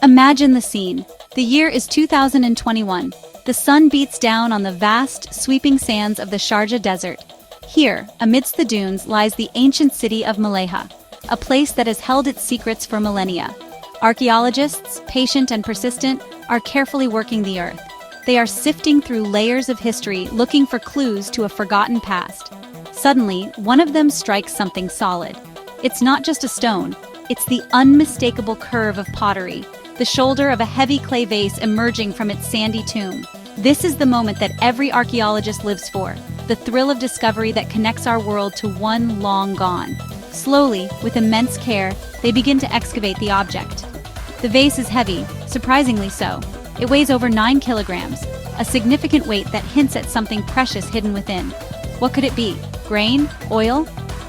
Imagine the scene. The year is 2021. The sun beats down on the vast, sweeping sands of the Sharjah desert. Here, amidst the dunes, lies the ancient city of Malaha, a place that has held its secrets for millennia. Archaeologists, patient and persistent, are carefully working the earth. They are sifting through layers of history, looking for clues to a forgotten past. Suddenly, one of them strikes something solid. It's not just a stone, it's the unmistakable curve of pottery, the shoulder of a heavy clay vase emerging from its sandy tomb. This is the moment that every archaeologist lives for, the thrill of discovery that connects our world to one long gone. Slowly, with immense care, they begin to excavate the object. The vase is heavy, surprisingly so. It weighs over 9 kilograms, a significant weight that hints at something precious hidden within. What could it be? Grain? Oil?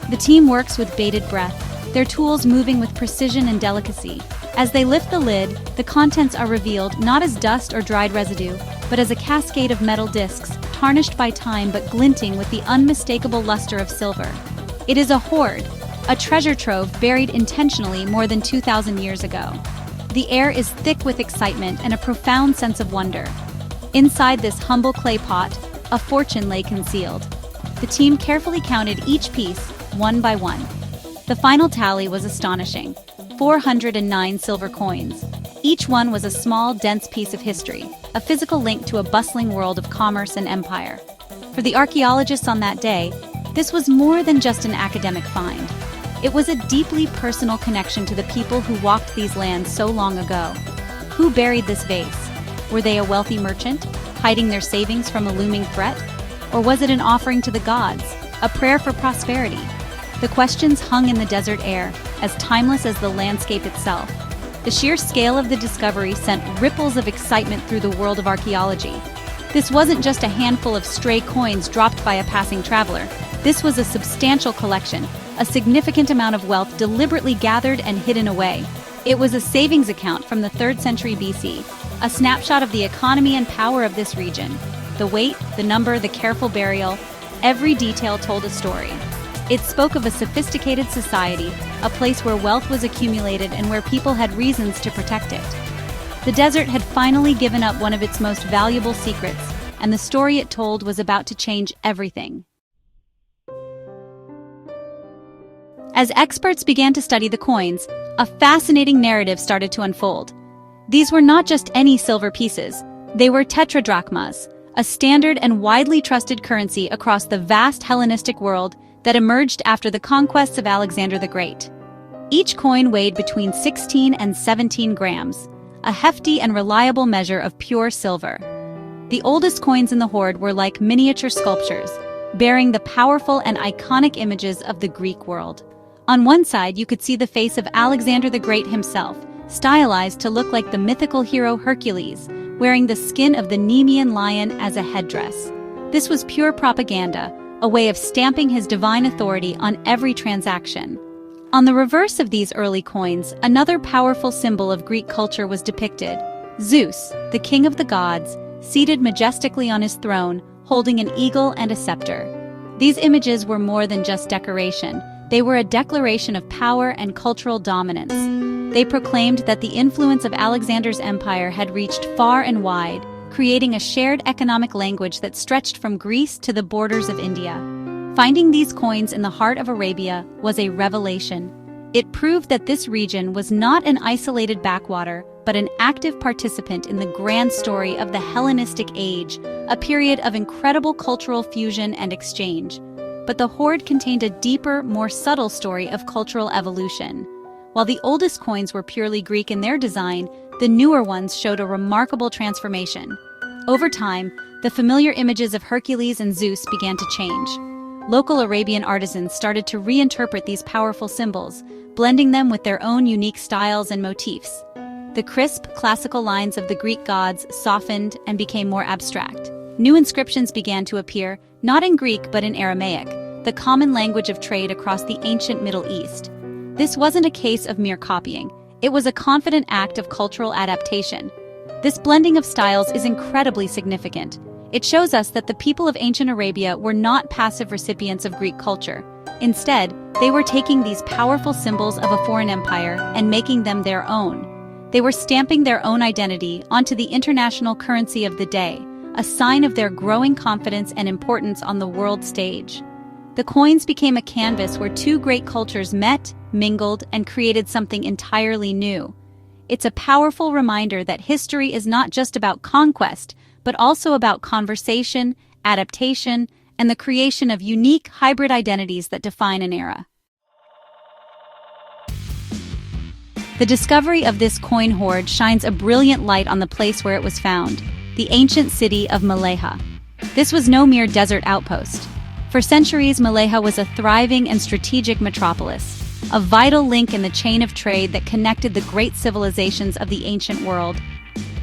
The team works with bated breath, their tools moving with precision and delicacy. As they lift the lid, the contents are revealed not as dust or dried residue, but as a cascade of metal discs, tarnished by time but glinting with the unmistakable luster of silver. It is a hoard, a treasure trove buried intentionally more than 2,000 years ago. The air is thick with excitement and a profound sense of wonder. Inside this humble clay pot, a fortune lay concealed. The team carefully counted each piece, one by one. The final tally was astonishing: 409 silver coins. Each one was a small, dense piece of history, a physical link to a bustling world of commerce and empire. For the archaeologists on that day, this was more than just an academic find. It was a deeply personal connection to the people who walked these lands so long ago. Who buried this vase? Were they a wealthy merchant, hiding their savings from a looming threat? Or was it an offering to the gods, a prayer for prosperity? The questions hung in the desert air, as timeless as the landscape itself. The sheer scale of the discovery sent ripples of excitement through the world of archaeology. This wasn't just a handful of stray coins dropped by a passing traveler. This was a substantial collection, a significant amount of wealth deliberately gathered and hidden away. It was a savings account from the 3rd century BC, a snapshot of the economy and power of this region. The weight, the number, the careful burial, every detail told a story. It spoke of a sophisticated society, a place where wealth was accumulated and where people had reasons to protect it. The desert had finally given up one of its most valuable secrets, and the story it told was about to change everything. As experts began to study the coins, a fascinating narrative started to unfold. These were not just any silver pieces. They were tetradrachmas, a standard and widely trusted currency across the vast Hellenistic world that emerged after the conquests of Alexander the Great. Each coin weighed between 16 and 17 grams, a hefty and reliable measure of pure silver. The oldest coins in the hoard were like miniature sculptures, bearing the powerful and iconic images of the Greek world. On one side, you could see the face of Alexander the Great himself, stylized to look like the mythical hero Hercules, wearing the skin of the Nemean lion as a headdress. This was pure propaganda, a way of stamping his divine authority on every transaction. On the reverse of these early coins, another powerful symbol of Greek culture was depicted: Zeus, the king of the gods, seated majestically on his throne, holding an eagle and a scepter. These images were more than just decoration. They were a declaration of power and cultural dominance. They proclaimed that the influence of Alexander's empire had reached far and wide, creating a shared economic language that stretched from Greece to the borders of India. Finding these coins in the heart of Arabia was a revelation. It proved that this region was not an isolated backwater, but an active participant in the grand story of the Hellenistic Age, a period of incredible cultural fusion and exchange. But the hoard contained a deeper, more subtle story of cultural evolution. While the oldest coins were purely Greek in their design, the newer ones showed a remarkable transformation. Over time, the familiar images of Hercules and Zeus began to change. Local Arabian artisans started to reinterpret these powerful symbols, blending them with their own unique styles and motifs. The crisp, classical lines of the Greek gods softened and became more abstract. New inscriptions began to appear, not in Greek but in Aramaic, the common language of trade across the ancient Middle East. This wasn't a case of mere copying. It was a confident act of cultural adaptation. This blending of styles is incredibly significant. It shows us that the people of ancient Arabia were not passive recipients of Greek culture. Instead, they were taking these powerful symbols of a foreign empire and making them their own. They were stamping their own identity onto the international currency of the day, a sign of their growing confidence and importance on the world stage. The coins became a canvas where two great cultures met, mingled, and created something entirely new. It's a powerful reminder that history is not just about conquest, but also about conversation, adaptation, and the creation of unique hybrid identities that define an era. The discovery of this coin hoard shines a brilliant light on the place where it was found, the ancient city of Malaya. This was no mere desert outpost. For centuries, Malaya was a thriving and strategic metropolis, a vital link in the chain of trade that connected the great civilizations of the ancient world.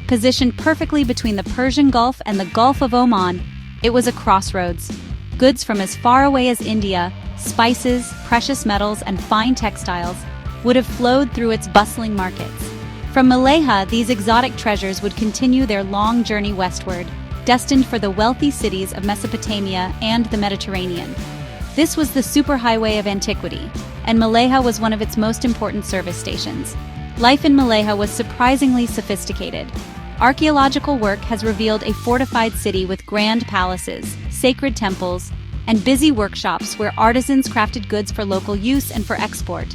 Positioned perfectly between the Persian Gulf and the Gulf of Oman, it was a crossroads. Goods from as far away as India, spices, precious metals, and fine textiles would have flowed through its bustling markets. From Malaya, these exotic treasures would continue their long journey westward, destined for the wealthy cities of Mesopotamia and the Mediterranean. This was the superhighway of antiquity, and Malaya was one of its most important service stations. Life in Malaya was surprisingly sophisticated. Archaeological work has revealed a fortified city with grand palaces, sacred temples, and busy workshops where artisans crafted goods for local use and for export.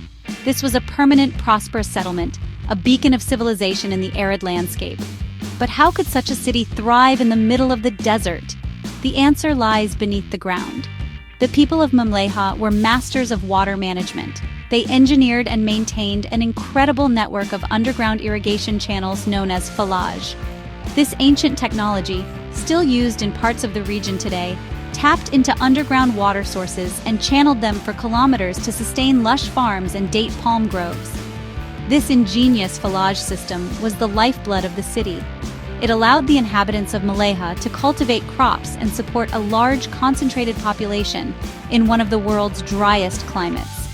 This was a permanent, prosperous settlement, a beacon of civilization in the arid landscape. But how could such a city thrive in the middle of the desert? The answer lies beneath the ground. The people of Malaya were masters of water management. They engineered and maintained an incredible network of underground irrigation channels known as falaj. This ancient technology, still used in parts of the region today, tapped into underground water sources and channeled them for kilometers to sustain lush farms and date palm groves. This ingenious falaj system was the lifeblood of the city. It allowed the inhabitants of Malaya to cultivate crops and support a large, concentrated population in one of the world's driest climates.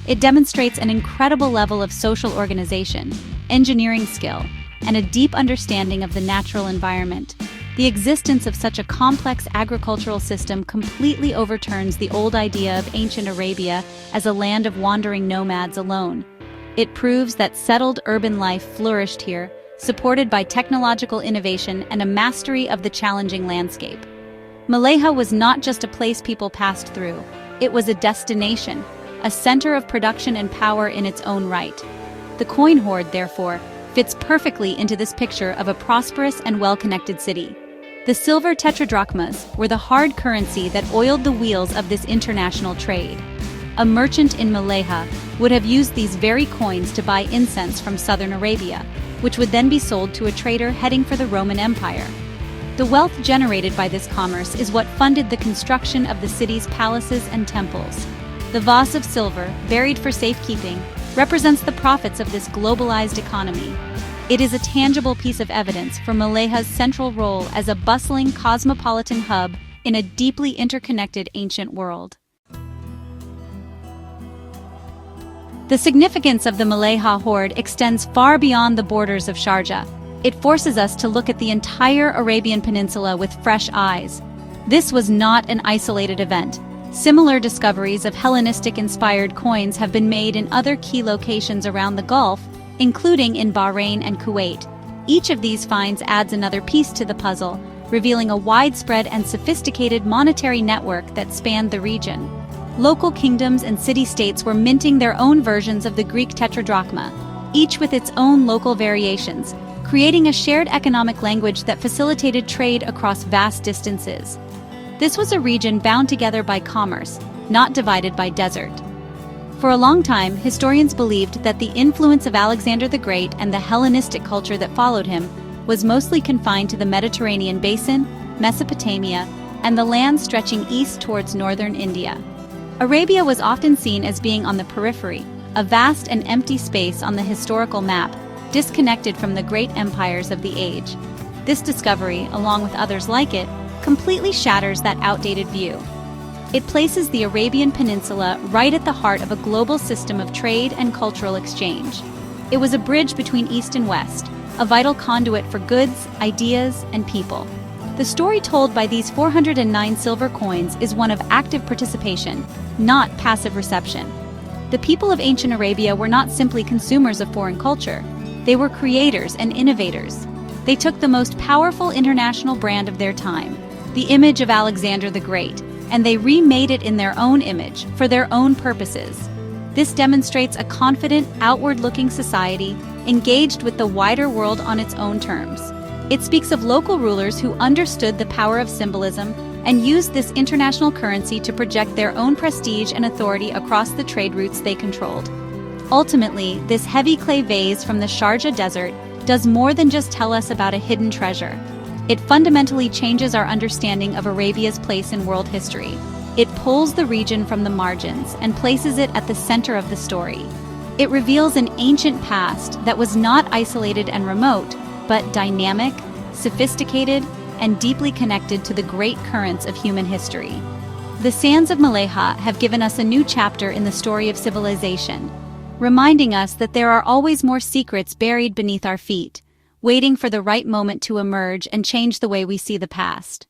It demonstrates an incredible level of social organization, engineering skill, and a deep understanding of the natural environment. The existence of such a complex agricultural system completely overturns the old idea of ancient Arabia as a land of wandering nomads alone. It proves that settled urban life flourished here, supported by technological innovation and a mastery of the challenging landscape. Malaya was not just a place people passed through, it was a destination, a center of production and power in its own right. The coin hoard, therefore, fits perfectly into this picture of a prosperous and well-connected city. The silver tetradrachmas were the hard currency that oiled the wheels of this international trade. A merchant in Malaya would have used these very coins to buy incense from southern Arabia, which would then be sold to a trader heading for the Roman Empire. The wealth generated by this commerce is what funded the construction of the city's palaces and temples. The vase of silver, buried for safekeeping, represents the profits of this globalized economy. It is a tangible piece of evidence for Malaya's central role as a bustling cosmopolitan hub in a deeply interconnected ancient world. The significance of the Malaya hoard extends far beyond the borders of Sharjah. It forces us to look at the entire Arabian Peninsula with fresh eyes. This was not an isolated event. Similar discoveries of Hellenistic-inspired coins have been made in other key locations around the Gulf, including in Bahrain and Kuwait. Each of these finds adds another piece to the puzzle, revealing a widespread and sophisticated monetary network that spanned the region. Local kingdoms and city-states were minting their own versions of the Greek tetradrachma, each with its own local variations, creating a shared economic language that facilitated trade across vast distances. This was a region bound together by commerce, not divided by desert. For a long time, historians believed that the influence of Alexander the Great and the Hellenistic culture that followed him was mostly confined to the Mediterranean basin, Mesopotamia, and the lands stretching east towards northern India. Arabia was often seen as being on the periphery, a vast and empty space on the historical map, disconnected from the great empires of the age. This discovery, along with others like it, completely shatters that outdated view. It places the Arabian Peninsula right at the heart of a global system of trade and cultural exchange. It was a bridge between East and West, a vital conduit for goods, ideas, and people. The story told by these 409 silver coins is one of active participation, not passive reception. The people of ancient Arabia were not simply consumers of foreign culture. They were creators and innovators. They took the most powerful international brand of their time, the image of Alexander the Great, and they remade it in their own image, for their own purposes. This demonstrates a confident, outward-looking society, engaged with the wider world on its own terms. It speaks of local rulers who understood the power of symbolism and used this international currency to project their own prestige and authority across the trade routes they controlled. Ultimately, this heavy clay vase from the Sharjah desert does more than just tell us about a hidden treasure. It fundamentally changes our understanding of Arabia's place in world history. It pulls the region from the margins and places it at the center of the story. It reveals an ancient past that was not isolated and remote, but dynamic, sophisticated, and deeply connected to the great currents of human history. The sands of Malaha have given us a new chapter in the story of civilization, reminding us that there are always more secrets buried beneath our feet, waiting for the right moment to emerge and change the way we see the past.